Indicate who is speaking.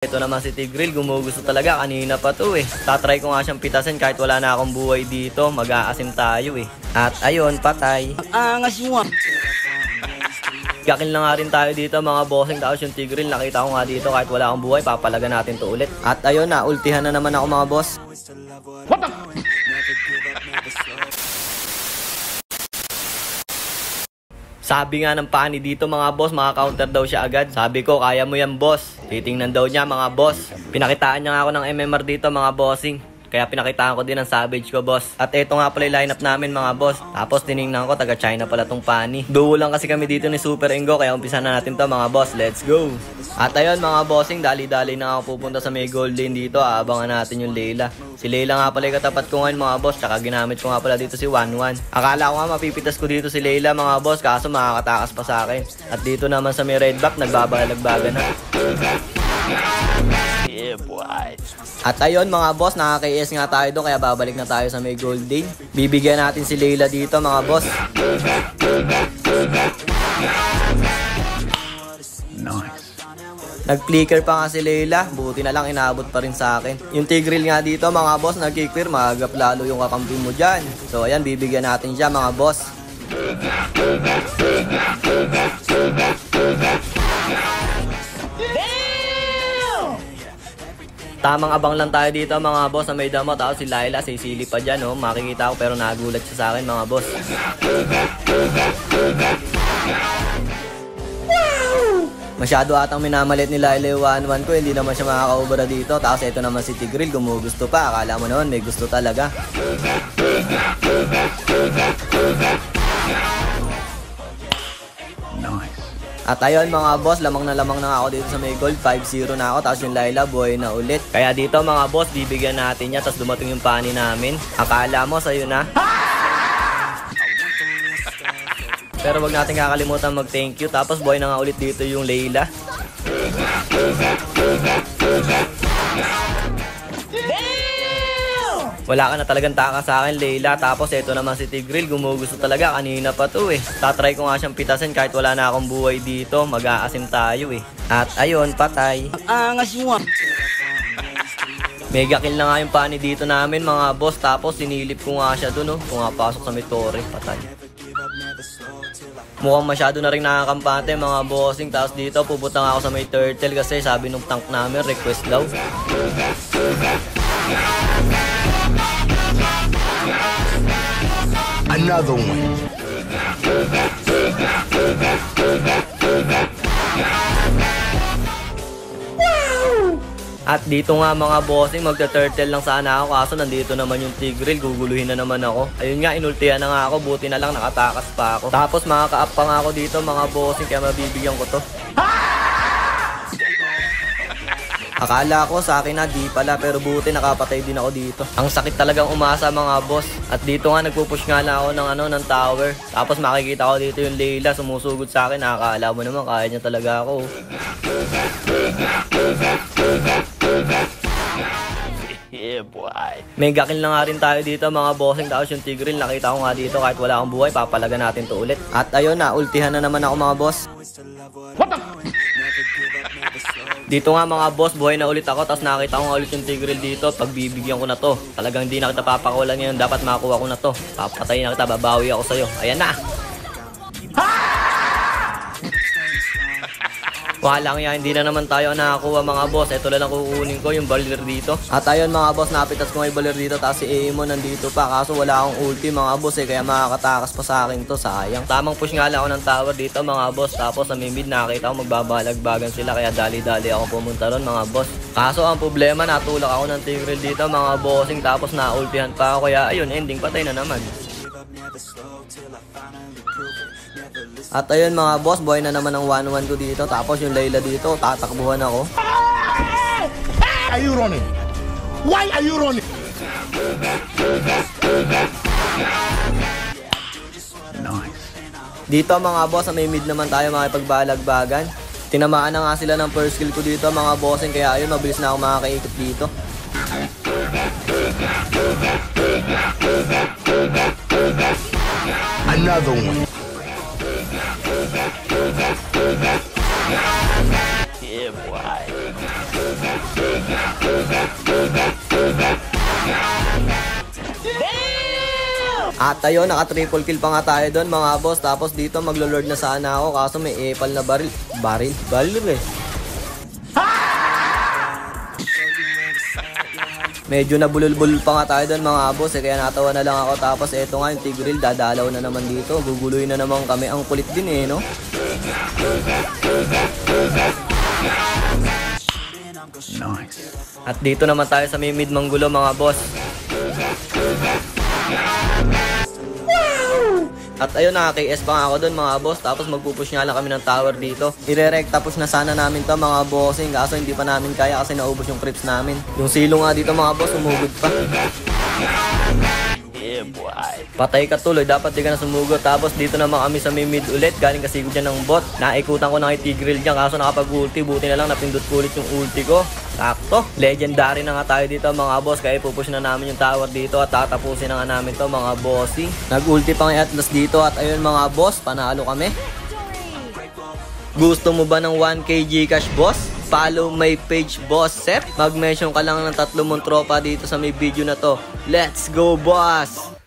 Speaker 1: Ito naman si Tigreal, gumugusto talaga. Kanina pa to eh. Tatry ko nga siyang pitasin kahit wala na akong buhay dito. Mag-aasim tayo eh. At ayun, patay.
Speaker 2: Angas mo.
Speaker 1: Gakil na nga rin tayo dito mga bossing. Tapos yung Tigreal, nakita ko nga dito kahit wala akong buhay, papalaga natin to ulit. At ayun na, ultihan na naman ako mga boss.
Speaker 2: What the?
Speaker 1: Sabi nga ng pani dito mga boss, maka-counter daw siya agad. Sabi ko, kaya mo yan boss. Titingnan daw niya mga boss. Pinakitaan niya nga ako ng MMR dito mga bossing. Kaya pinakitaan ko din ng Savage ko boss. At ito nga pala yung lineup namin mga boss. Tapos tinignan ko, taga China pala tong pani. Duo lang kasi kami dito ni Super Ingo. Kaya umpisa na natin to mga boss. Let's go! At ayun mga bossing, dali-dali na ako pupunta sa may gold lane dito. Aabangan natin yung Layla. Si Layla nga pala yung katapat ko ngayon mga boss. Tsaka ginamit ko nga pala dito si 1-1. Akala ko nga mapipitas ko dito si Layla mga boss. Kaso makakatakas pa sa akin. At dito naman sa may red back, nagbabalagbagan na. Yeah, boy. At ayun mga boss, nakaka-KS nga tayo doon. Kaya babalik na tayo sa may gold lane. Bibigyan natin si Layla dito mga boss.
Speaker 2: Nice.
Speaker 1: Nag-flicker pa nga si Layla, buti na lang inaabot pa rin sa akin. Yung Tigreal nga dito mga boss, nag-clear, magagap lalo yung kakampi mo dyan. So ayan, bibigyan natin siya mga boss. Tamang abang lang tayo dito mga boss sa may damo. Tapos si Layla, sisili pa dyan oh. Makikita ko pero nagulat siya sa akin mga boss. Masyado atang minamalit ni Layla yung 1-1 ko. Hindi naman siya makakaubara dito. Tapos ito naman si Tigreal, gumugusto pa. Akala mo naman may gusto talaga.
Speaker 2: Nice.
Speaker 1: At ayun mga boss, lamang na ako dito sa may gold. 5-0 na ako. Tapos yung Layla, buhay na ulit. Kaya dito mga boss, bibigyan natin niya. Tapos dumating yung pani namin. Akala mo sa'yo na. Pero wag natin kakalimutan mag-thank you. Tapos buhay na nga ulit dito yung Layla. Wala ka na talagang taka sa akin, Layla. Tapos ito naman si Tigreal, gumugusto talaga. Kanina pa to eh. Tatry ko nga siyang pitasin kahit wala na akong buhay dito. Mag-aasim tayo eh. At ayun, patay.
Speaker 2: Angas mo.
Speaker 1: Mega kill na nga yung pani dito namin mga boss. Tapos sinilip ko nga siya dun oh. Pumapasok sa may torre, patay. Mukhang masyado na rin nakakampante mga bossing. Tapos dito pupunta nga ako sa may turtle kasi sabi nung tank namin request daw.
Speaker 2: Another one.
Speaker 1: At dito nga mga bossing, magta-turtle lang sana ako. Kaso nandito naman yung Tigreal, guguluhin na naman ako. Ayun nga, inultihan na nga ako. Buti na lang nakatakas pa ako. Tapos makaka-up pa nga ako dito mga bossing. Kaya mabibigyan ko to. Akala ko sa akin na di pala, pero buti nakapatay din ako dito. Ang sakit talagang umasa mga boss. At dito nga nagpupush nga na ako ng tower. Tapos makikita ko dito yung Layla sumusugod sa akin. Nakakala mo naman kaya niya talaga ako. Yeah, boy. Mega kill na nga rin tayo dito mga bossing. Tapos yung Tigreal, nakita ko nga dito kahit wala akong buhay, papalaga natin to ulit. At ayun na, ultihan na naman ako mga boss.
Speaker 2: What the?
Speaker 1: Dito nga mga boss, buhay na ulit ako. Tapos nakita ko nga ulit yung Tigreal dito. Pagbibigyan ko na to. Talagang hindi na kita papakawalan ngayon. Dapat makakuha ko na to. Papatayin na kita, babawi ako sa'yo. Ayan na. Wala nga, hindi na naman tayo nakakuha mga boss. Ito lang kukunin ko yung balir dito. At ayun mga boss, napitas ko nga yung balir dito. Tapos si Aemon nandito pa. Kaso wala akong ulti mga boss eh. Kaya makakatakas pa sa akin to, sayang. Tamang push nga lang ako ng tower dito mga boss. Tapos sa mid nakita ko magbabalagbagan sila. Kaya dali-dali ako pumunta ron mga boss. Kaso ang problema, natulak ako ng Tigreal dito mga bossing. Tapos na-ultihan pa ako. Kaya ayun, ending patay na naman. At ayun mga boss, buhay na naman ang 1-1 ko dito. Tapos yung Layla dito, tatakbuhan ako.
Speaker 2: Are you running? Why are you running? Nice.
Speaker 1: Dito mga boss, sa may mid naman tayo makipagbalagbagan. Tinamaan na nga sila ng first kill ko dito mga bossing. Kaya ayun, mabilis na ako makakaikot dito.
Speaker 2: Another one.
Speaker 1: Yeah, boy. At ayun, naka triple kill pa nga tayo doon mga boss. Tapos dito maglo-lord na sana ako kaso may epal na baril eh. Medyo nabulol-bulol pa nga tayo doon mga boss eh, kaya natawa na lang ako. Tapos eto nga yung Tigreal, dadalaw na naman dito. Guguloy na naman kami. Ang kulit din eh, no? Nice. At dito naman tayo sa may mid manggulo mga boss. At ayun, naka-KS pa nga ako doon mga boss. Tapos magpupush nga lang kami ng tower dito. Ire-recta push na sana namin to mga bossing. Kaso hindi pa namin kaya kasi naubos yung creeps namin. Yung silo nga dito mga boss, umugod pa. Yeah, boy. Patay ka tuloy, dapat di ka na sumugod. Tapos dito naman kami sa may mid ulit. Galing kasi ko dyan ng bot. Naikutan ko na kay Tigreal dyan. Kaso nakapag-ulti, buti na lang napindot ko ulit yung ulti ko. Sakto. Legendary na nga tayo dito mga boss. Kaya ipupush na namin yung tower dito. At tatapusin na nga namin to mga bossing. Nag-ulti pa nga Atlas dito. At ayun mga boss, panalo kami. Gusto mo ba ng 1k Gcash boss? Follow my page boss Sep. Mag-mention ka lang ng 3 mong tropa dito sa may video na to. Let's go boss!